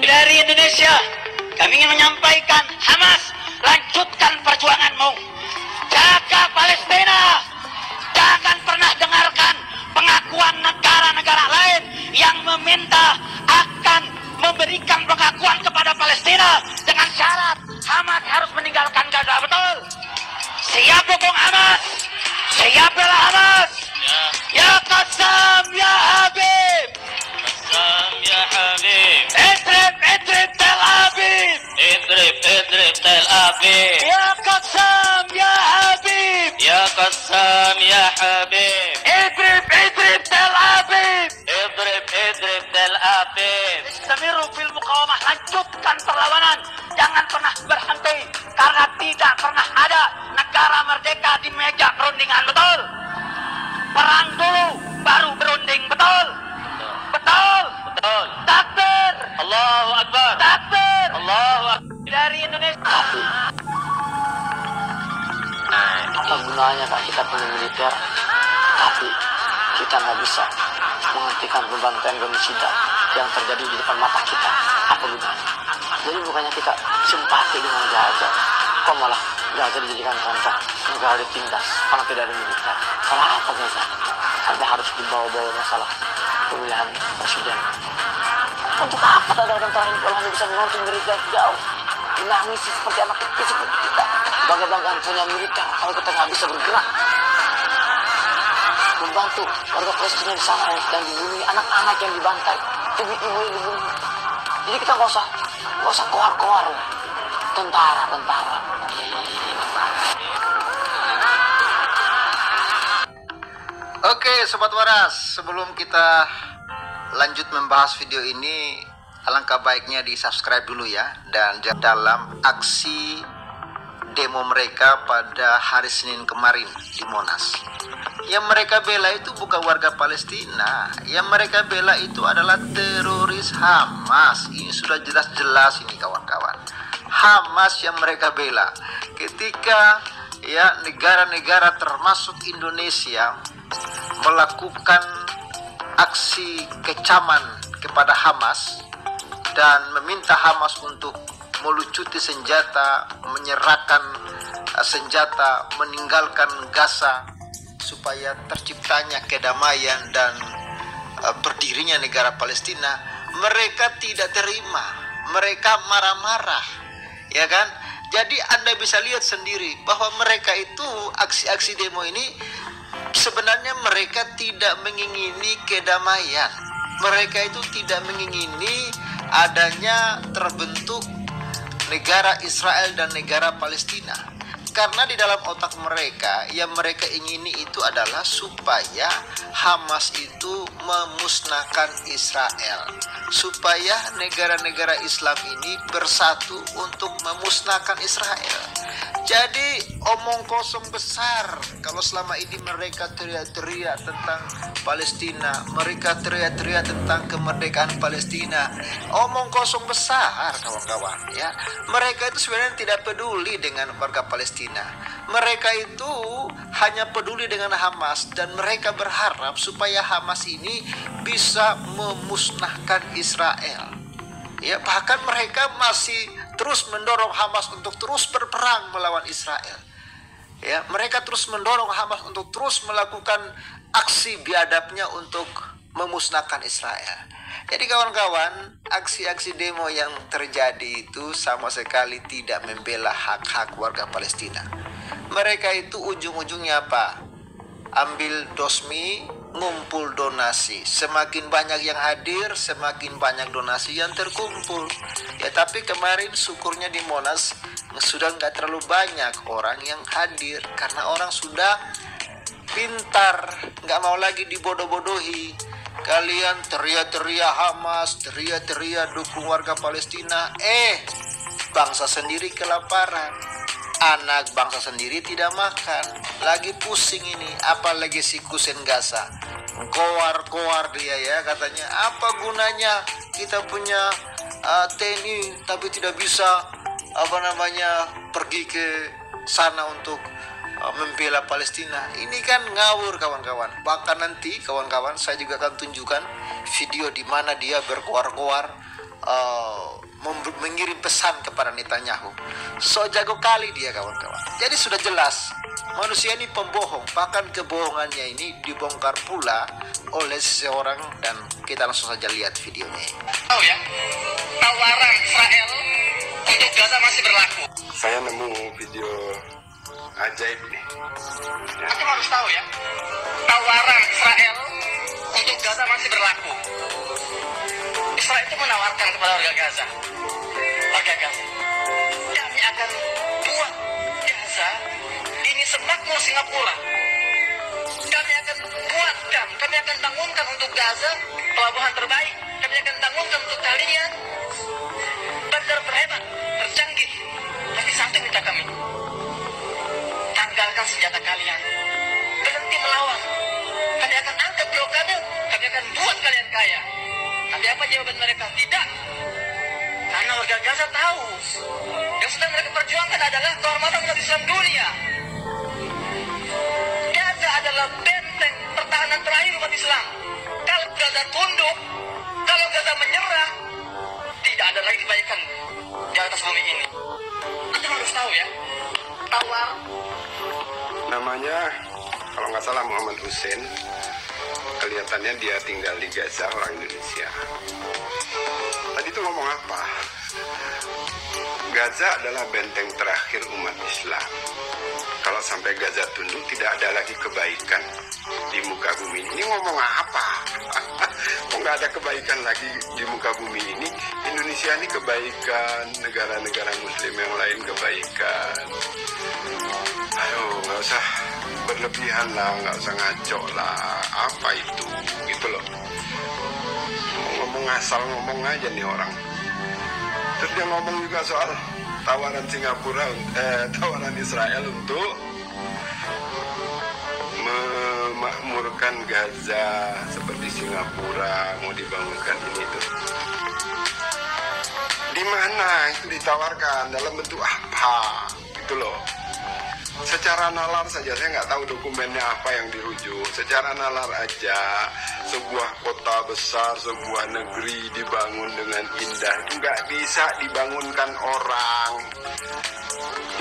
dari Indonesia, kami ingin menyampaikan, Hamas, lanjutkan perjuanganmu. Jaga Palestina. Jangan pernah dengarkan pengakuan negara-negara lain yang meminta akan memberikan pengakuan kepada Palestina dengan syarat Hamas harus meninggalkan Gaza. Betul? Siap dukung Hamas? Siap bela Hamas? Ya Qassam ya Habib. Qassam ya Habib. Idrib Idrib Tel Aviv. Idrib Idrib Tel Aviv. Ya Qassam ya Habib. Ya Qassam ya Habib. Idrib Idrib Tel Aviv. Idrib Idrib Tel Aviv. Istamiru fil muqawamah, lanjutkan perlawanan. Jangan pernah berhenti, karena tidak pernah ada negara merdeka di meja perundingan. Betul? Perang dulu, baru berunding. Betul? Betul? Betul. Takbir. Allahu Akbar. Takbir. Allahu Akbar. Dari Indonesia. Apa gunanya Pak kita punya militer, tapi kita nggak bisa menghentikan pembantaian genosida yang terjadi di depan mata kita? Apa gunanya? Jadi bukannya kita simpati dengan Gaza, kok malah Gaza dijadikan contoh negara ditindas karena tidak ada militer? Salah apa Gaza? Sampai harus dibawa-bawa masalah pemilihan presiden. Untuk apa tentara ini kalau hanya bisa menonton berita jauh? Menangis seperti anak kecil seperti kita. Bangga-banggaan punya militer kalau kita nggak bisa bergerak. Membantu warga Palestina di sana yang dibunuh, anak-anak yang dibantai, ibu-ibu yang dibunuh. Jadi kita nggak usah koar-koar tentara. Oke Sobat Waras, sebelum kita lanjut membahas video ini, alangkah baiknya di subscribe dulu ya. Dan dalam aksi demo mereka pada hari Senin kemarin di Monas, yang mereka bela itu bukan warga Palestina. Yang mereka bela itu adalah teroris Hamas. Ini sudah jelas-jelas ini kawan-kawan. Hamas yang mereka bela. Ketika ya negara-negara termasuk Indonesia melakukan aksi kecaman kepada Hamas dan meminta Hamas untuk melucuti senjata, menyerahkan senjata, meninggalkan Gaza supaya terciptanya kedamaian dan berdirinya negara Palestina, mereka tidak terima, mereka marah-marah, ya kan? Jadi Anda bisa lihat sendiri bahwa mereka itu aksi-aksi demo ini sebenarnya mereka tidak mengingini kedamaian. Mereka itu tidak mengingini adanya terbentuk negara Israel dan negara Palestina. Karena di dalam otak mereka, yang mereka ingini itu adalah supaya Hamas itu memusnahkan Israel, supaya negara-negara Islam ini bersatu untuk memusnahkan Israel. Jadi omong kosong besar kalau selama ini mereka teriak-teriak tentang Palestina, mereka teriak-teriak tentang kemerdekaan Palestina. Omong kosong besar kawan-kawan ya. Mereka itu sebenarnya tidak peduli dengan warga Palestina. Mereka itu hanya peduli dengan Hamas, dan mereka berharap supaya Hamas ini bisa memusnahkan Israel. Ya, bahkan mereka masih terus mendorong Hamas untuk terus berperang melawan Israel. Ya, mereka terus mendorong Hamas untuk terus melakukan aksi biadabnya untuk memusnahkan Israel. Jadi kawan-kawan, aksi-aksi demo yang terjadi itu sama sekali tidak membela hak-hak warga Palestina. Mereka itu ujung-ujungnya apa? Ambil dosmi, ngumpul donasi. Semakin banyak yang hadir, semakin banyak donasi yang terkumpul. Ya, tapi kemarin syukurnya di Monas sudah nggak terlalu banyak orang yang hadir, karena orang sudah pintar, nggak mau lagi dibodoh-bodohi. Kalian teriak-teriak Hamas, teriak-teriak dukung warga Palestina, bangsa sendiri kelaparan, anak bangsa sendiri tidak makan, lagi pusing ini, apalagi si Kusen Gaza, koar-koar dia ya, katanya apa gunanya kita punya TNI tapi tidak bisa pergi ke sana untuk membela Palestina. Ini kan ngawur kawan-kawan. Bahkan nanti kawan-kawan saya juga akan tunjukkan video di mana dia berkoar-koar mengirim pesan kepada Netanyahu. So jago kali dia kawan-kawan. Jadi sudah jelas manusia ini pembohong. Bahkan kebohongannya ini dibongkar pula oleh seseorang, dan kita langsung saja lihat videonya ini. Tahu ya, tawaran Israel untuk Gaza masih berlaku. Saya nemu video ajaib nih. Aku harus tahu ya, tawaran Israel untuk Gaza masih berlaku. Israel itu menawarkan kepada warga Gaza, kami akan buat Gaza ini semakmur Singapura. Kami akan bangunkan untuk Gaza pelabuhan terbaik. Kami akan bangunkan untuk kalian bandar terhebat, tercanggih. Tapi satu minta kami, tanggalkan senjata kalian, berhenti melawan. Kami akan angkat blokade, kami akan buat kalian kaya. Tapi apa jawaban mereka? Tidak. Karena warga Gaza tahu yang sedang mereka perjuangkan adalah kehormatan umat Islam dunia. Gaza adalah benteng pertahanan terakhir umat Islam. Kalau Gaza tunduk, kalau Gaza menyerah, tidak ada lagi kebaikan di atas bumi ini. Anda harus tahu ya, tawar. Namanya kalau nggak salah Muhammad Hussein. Kelihatannya dia tinggal di Gaza, orang Indonesia. Tadi itu ngomong apa? Gaza adalah benteng terakhir umat Islam. Kalau sampai Gaza tunduk, tidak ada lagi kebaikan di muka bumi ini. Ini ngomong apa? Kok nggak ada kebaikan lagi di muka bumi ini? Indonesia ini kebaikan, negara-negara Muslim yang lain kebaikan. Ayo, nggak usah berlebihan lah, nggak usah ngaco lah. Apa itu? Gitu loh. Ngomong asal ngomong aja nih orang. Terus dia ngomong juga soal tawaran tawaran Israel untuk memakmurkan Gaza seperti Singapura, mau dibangunkan ini itu. Di mana itu ditawarkan, dalam bentuk apa? Gitu loh. Secara nalar saja, saya nggak tahu dokumennya apa yang dirujuk. Secara nalar aja, sebuah kota besar, sebuah negeri dibangun dengan indah, itu nggak bisa dibangunkan orang.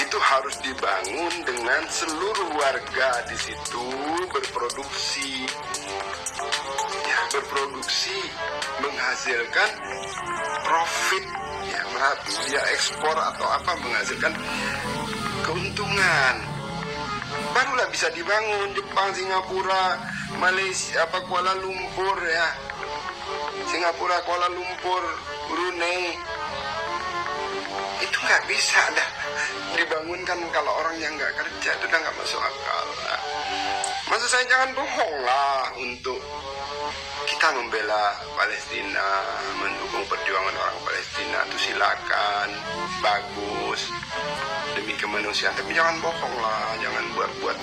Itu harus dibangun dengan seluruh warga di situ berproduksi. Ya, berproduksi, menghasilkan profit, ya, dia ekspor atau apa, menghasilkan keuntungan. Barulah bisa dibangun Jepang, Singapura, Malaysia, Kuala Lumpur ya. Singapura, Kuala Lumpur, Brunei. Itu nggak bisa dah dibangunkan kalau orang yang nggak kerja, itu udah nggak masuk akal. Nah, maksud saya jangan bohong lah untuk kita membela Palestina, mendukung perjuangan orang Palestina, itu silakan, bagus, demi kemanusiaan. Tapi jangan bohong lah, jangan buat-buat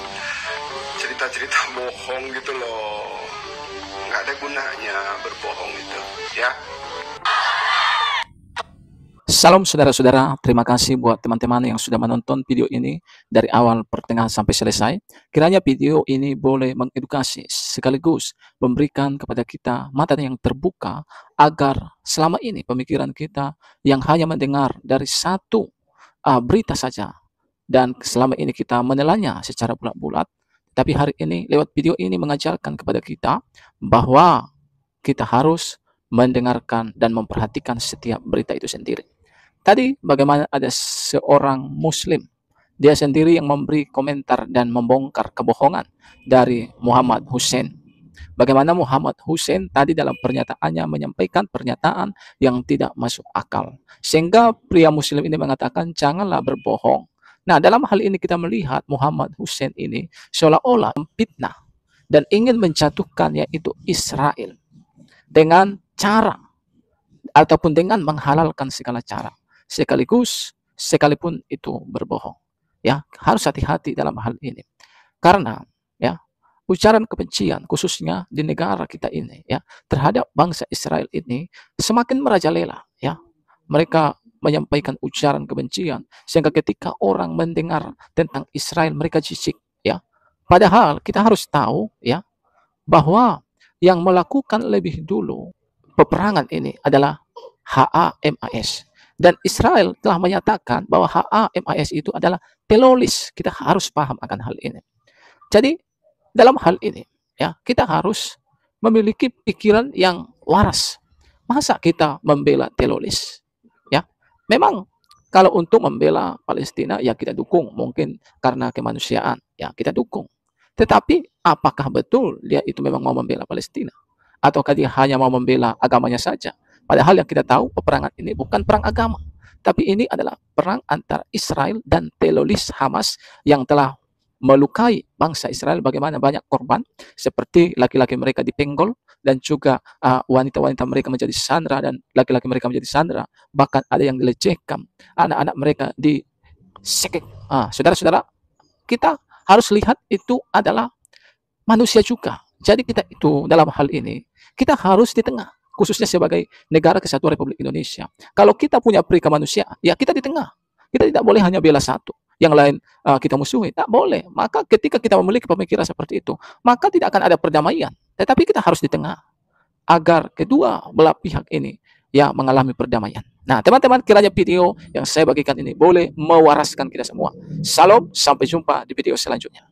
cerita-cerita bohong gitu loh. Nggak ada gunanya berbohong itu, ya. Salam saudara-saudara, terima kasih buat teman-teman yang sudah menonton video ini dari awal pertengahan sampai selesai. Kiranya video ini boleh mengedukasi sekaligus memberikan kepada kita mata yang terbuka agar selama ini pemikiran kita yang hanya mendengar dari satu berita saja dan selama ini kita menelannya secara bulat-bulat, tapi hari ini lewat video ini mengajarkan kepada kita bahwa kita harus mendengarkan dan memperhatikan setiap berita itu sendiri. Tadi bagaimana ada seorang muslim, dia sendiri yang memberi komentar dan membongkar kebohongan dari Muhammad Hussein. Bagaimana Muhammad Hussein tadi dalam pernyataannya menyampaikan pernyataan yang tidak masuk akal. Sehingga pria muslim ini mengatakan janganlah berbohong. Nah, dalam hal ini kita melihat Muhammad Hussein ini seolah-olah fitnah dan ingin menjatuhkan yaitu Israel dengan cara ataupun dengan menghalalkan segala cara. Sekalipun itu berbohong, ya harus hati-hati dalam hal ini karena ya ujaran kebencian khususnya di negara kita ini ya terhadap bangsa Israel ini semakin merajalela ya. Mereka menyampaikan ujaran kebencian sehingga ketika orang mendengar tentang Israel mereka jijik ya. Padahal kita harus tahu ya bahwa yang melakukan lebih dulu peperangan ini adalah HAMAS. Dan Israel telah menyatakan bahwa HAMAS itu adalah teroris. Kita harus paham akan hal ini. Jadi dalam hal ini ya kita harus memiliki pikiran yang waras. Masa kita membela teroris? Ya, memang kalau untuk membela Palestina ya kita dukung, mungkin karena kemanusiaan ya kita dukung. Tetapi apakah betul dia itu memang mau membela Palestina? Ataukah dia hanya mau membela agamanya saja? Padahal yang kita tahu peperangan ini bukan perang agama, tapi ini adalah perang antara Israel dan teroris Hamas yang telah melukai bangsa Israel. Bagaimana banyak korban, seperti laki-laki mereka dipenggol dan juga wanita-wanita mereka menjadi sandera dan laki-laki mereka menjadi sandera. Bahkan ada yang dilecehkan, anak-anak mereka disekek. Saudara-saudara, kita harus lihat itu adalah manusia juga. Jadi kita itu dalam hal ini kita harus di tengah, khususnya sebagai negara kesatuan Republik Indonesia. Kalau kita punya peri kemanusiaan, ya kita di tengah. Kita tidak boleh hanya bela satu, yang lain kita musuhi. Tak boleh. Maka ketika kita memiliki pemikiran seperti itu, maka tidak akan ada perdamaian. Tetapi kita harus di tengah, agar kedua belah pihak ini ya mengalami perdamaian. Nah, teman-teman, kiranya video yang saya bagikan ini boleh mewaraskan kita semua. Salam, sampai jumpa di video selanjutnya.